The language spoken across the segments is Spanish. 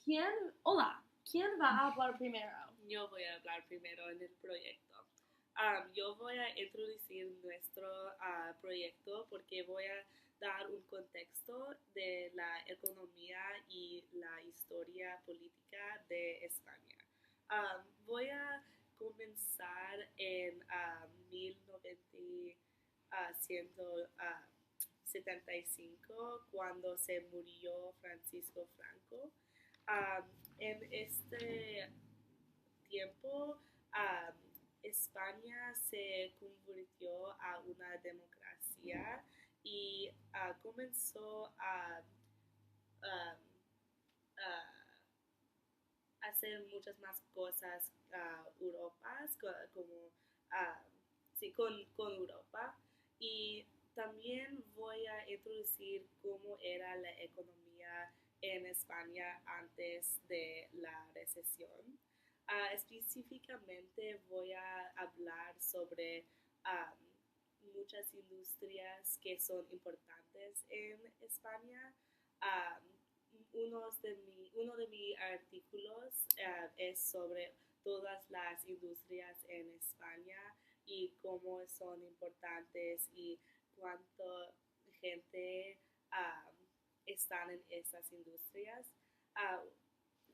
¿Quién va a hablar primero? Yo voy a hablar primero en el proyecto. Yo voy a introducir nuestro proyecto porque voy a dar un contexto de la economía y la historia política de España. Voy a comenzar en 1975 cuando se murió Francisco Franco. Um, en este tiempo, um, España se convirtió a una democracia y comenzó um, a hacer muchas más cosas Europas, como sí, con Europa. Y también voy a introducir cómo era la economía en España antes de la recesión. Específicamente voy a hablar sobre muchas industrias que son importantes en España. Uno de mis artículos es sobre todas las industrias en España y cómo son importantes y cuánta gente están en esas industrias. Uh,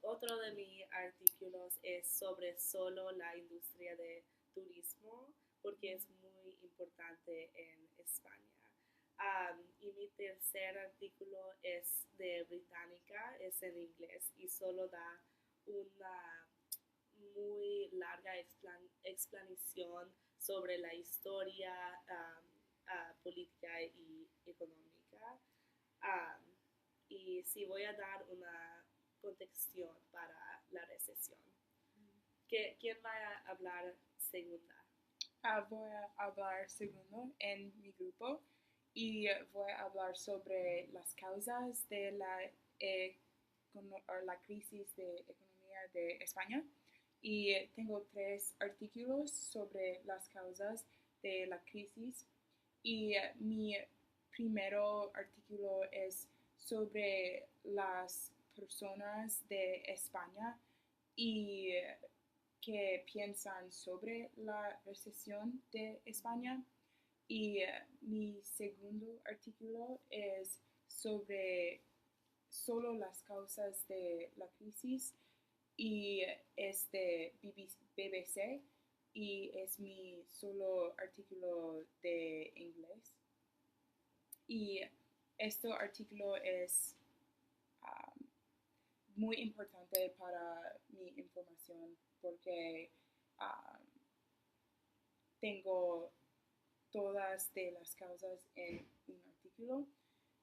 Otro de mis artículos es sobre solo la industria de turismo porque es muy importante en España. Y mi tercer artículo es de británica, es en inglés y solo da una muy larga explanación sobre la historia política y económica. Um, y sí voy a dar una contextual para la recesión. ¿Quién va a hablar segunda? Voy a hablar segundo en mi grupo y voy a hablar sobre las causas de la crisis de economía de España. Y tengo 3 artículos sobre las causas de la crisis. Y mi primero artículo es sobre las personas de España y que piensan sobre la recesión de España. Y mi segundo artículo es sobre solo las causas de la crisis y es de BBC y es mi solo artículo de inglés. Y este artículo es muy importante para mi información porque tengo todas de las causas en un artículo.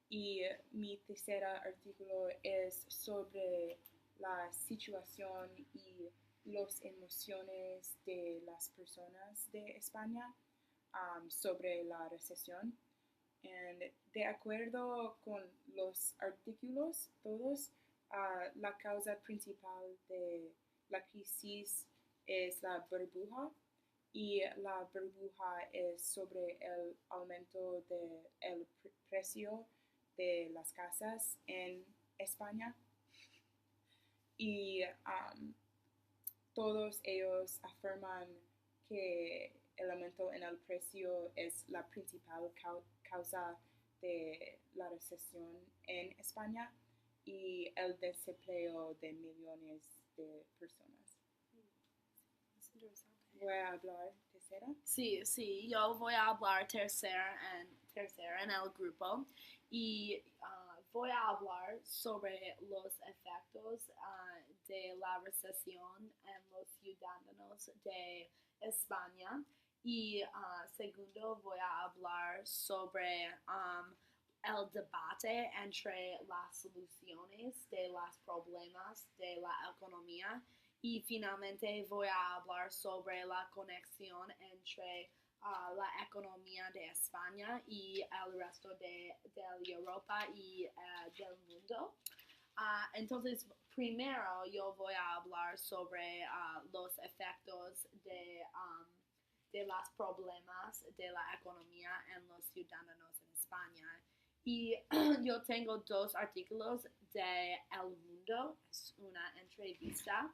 Y mi tercer artículo es sobre la situación y las emociones de las personas de España sobre la recesión. De acuerdo con los artículos todos, la causa principal de la crisis es la burbuja y la burbuja es sobre el aumento del precio de las casas en España y todos ellos afirman que el aumento en el precio es la principal causa de la recesión en España y el desempleo de millones de personas. Es interesante. Voy a hablar tercera. Sí, yo voy a hablar tercera en el grupo y voy a hablar sobre los efectos de la recesión en los ciudadanos de España y segundo voy a hablar sobre el debate entre las soluciones de los problemas de la economía. Y finalmente voy a hablar sobre la conexión entre la economía de España y el resto de Europa y del mundo. Entonces, primero yo voy a hablar sobre los efectos de los problemas de la economía en los ciudadanos en España. Y yo tengo dos artículos de El Mundo, es una entrevista.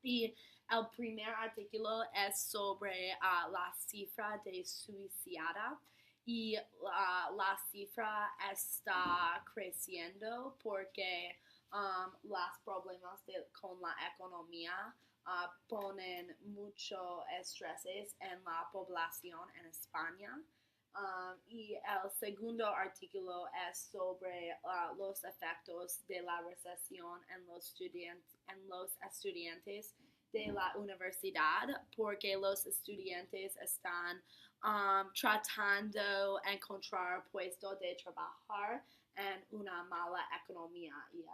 Y el primer artículo es sobre la cifra de suicida y la cifra está creciendo porque los problemas con la economía ponen mucho estrés en la población en España. Y el segundo artículo es sobre los efectos de la recesión en los estudiantes de la universidad, porque los estudiantes están tratando de encontrar puestos de trabajar en una mala economía y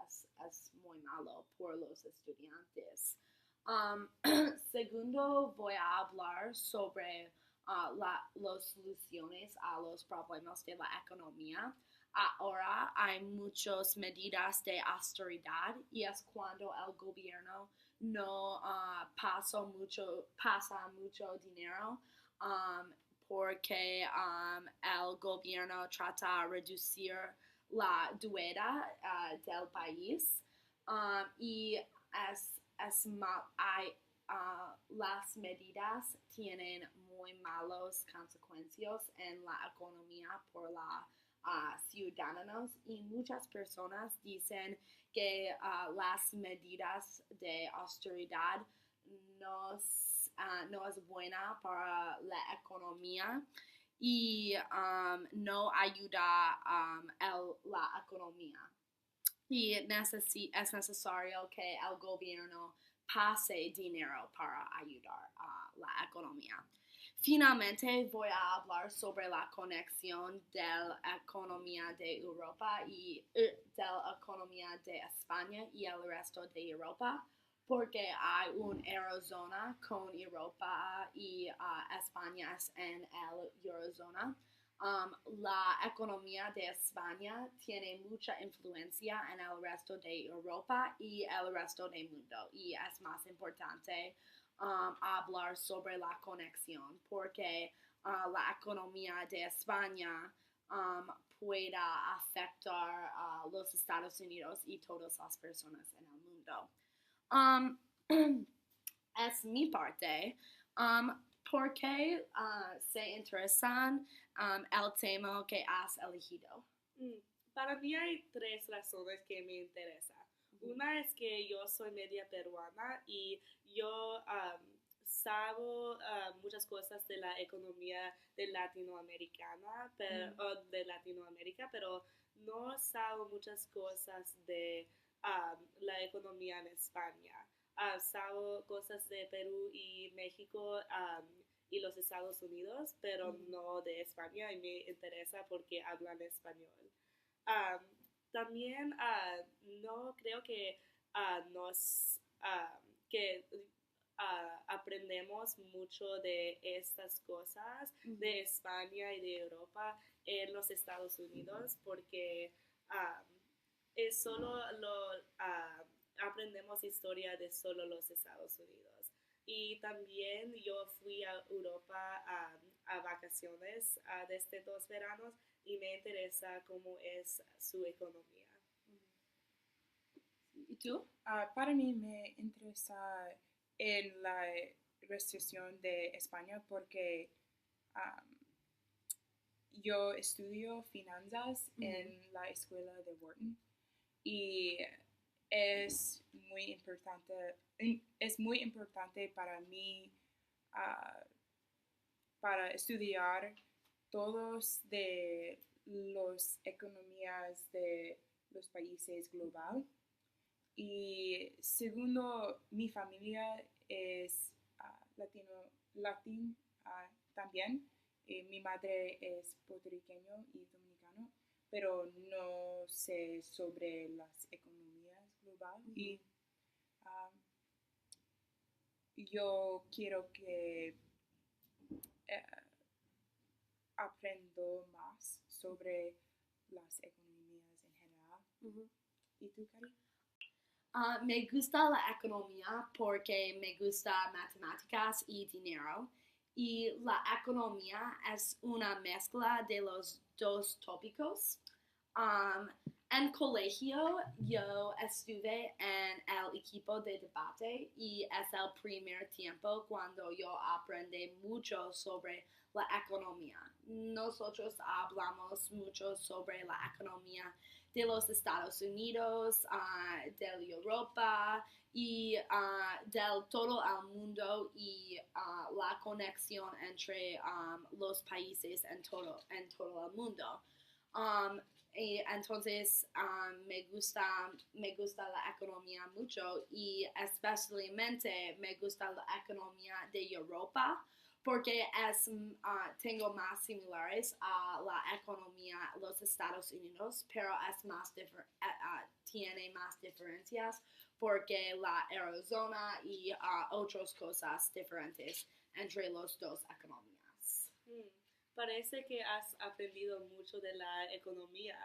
es muy malo por los estudiantes. Segundo, voy a hablar sobre las soluciones a los problemas de la economía. Ahora hay muchas medidas de austeridad y es cuando el gobierno no pasa mucho dinero porque el gobierno trata de reducir la deuda del país y las medidas tienen muy malas consecuencias en la economía por los ciudadanos y muchas personas dicen que las medidas de austeridad no es buena para la economía y no ayuda la economía. Y es necesario que el gobierno pase dinero para ayudar a la economía. Finalmente voy a hablar sobre la conexión de la economía de Europa y de la economía de España y el resto de Europa, porque hay una eurozona con Europa y España es en el eurozona. La economía de España tiene mucha influencia en el resto de Europa y el resto del mundo y es más importante hablar sobre la conexión porque la economía de España pueda afectar a los Estados Unidos y todas las personas en el mundo. Es mi parte. ¿Por qué se interesan el tema que has elegido? Para mí hay tres razones que me interesan. Una es que yo soy media peruana y yo sabo muchas cosas de la economía de de Latinoamérica, pero no sabo muchas cosas de la economía en España. Sabo cosas de Perú y México y los Estados Unidos, pero no de España y me interesa porque hablan español. También no creo que que aprendemos mucho de estas cosas de España y de Europa en los Estados Unidos porque es solo aprendemos historia de solo los Estados Unidos. Y también yo fui a Europa a vacaciones desde 2 veranos y me interesa cómo es su economía. ¿Y tú? Para mí me interesa en la recesión de España porque yo estudio finanzas en la escuela de Wharton y es muy importante para mí para estudiar todos de las economías de los países globales. Y segundo, mi familia es latín también. Mi madre es puertorriqueño y dominicano, pero no sé sobre las economías globales. Y yo quiero que aprendo más sobre las economías en general. ¿Y tú, Cari? Me gusta la economía porque me gusta matemáticas y dinero. Y la economía es una mezcla de los dos tópicos. En colegio yo estuve en el equipo de debate y es el primer tiempo cuando yo aprendí mucho sobre la economía. Nosotros hablamos mucho sobre la economía de los Estados Unidos, de Europa y del todo el mundo y la conexión entre los países en todo el mundo. Um, y entonces me gusta la economía mucho y especialmente me gusta la economía de Europa porque tengo más similares a la economía de los Estados Unidos, pero es más tiene más diferencias porque la Arizona y otras cosas diferentes entre las dos economías. Mm. Parece que has aprendido mucho de la economía.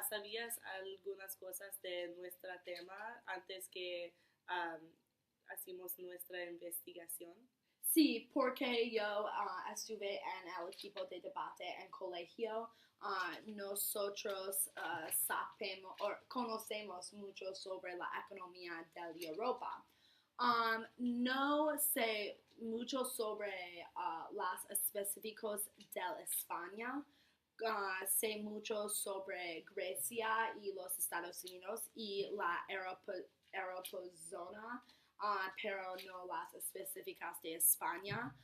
¿Sabías algunas cosas de nuestro tema antes que hacemos nuestra investigación? Sí, porque yo estuve en el equipo de debate en colegio. Nosotros sabemos o conocemos mucho sobre la economía de Europa. No sé mucho sobre las específicos de España. Sé mucho sobre Grecia y los Estados Unidos y la Eurozona, pero no las específicas de España.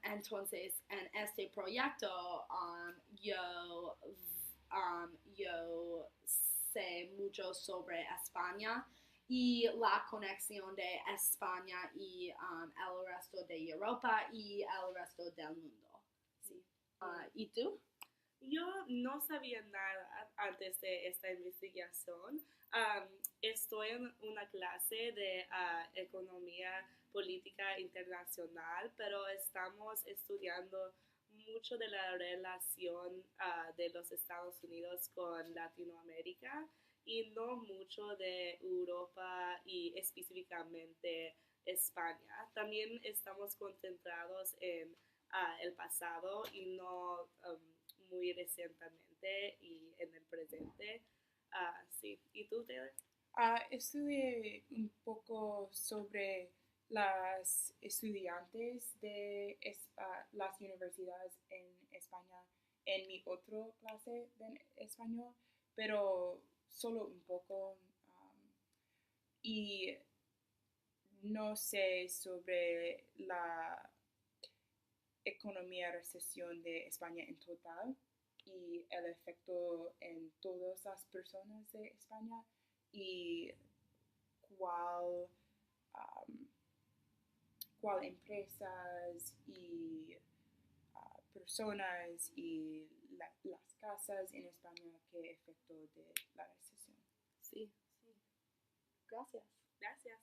Entonces, en este proyecto, yo sé mucho sobre España y la conexión de España y el resto de Europa y el resto del mundo. Sí. ¿Y tú? Yo no sabía nada antes de esta investigación. Estoy en una clase de economía política internacional, pero estamos estudiando mucho de la relación de los Estados Unidos con Latinoamérica y no mucho de Europa y específicamente España. También estamos concentrados en el pasado y no muy recientemente y en el presente. Sí. ¿Y tú, Taylor? Estudié un poco sobre las estudiantes de las universidades en España en mi otra clase de español, pero solo un poco. Y no sé sobre la economía recesión de España en total y el efecto en todas las personas de España y cuál, cuál empresas y personas y las casas en España qué efecto de la recesión. Sí. Gracias. Gracias.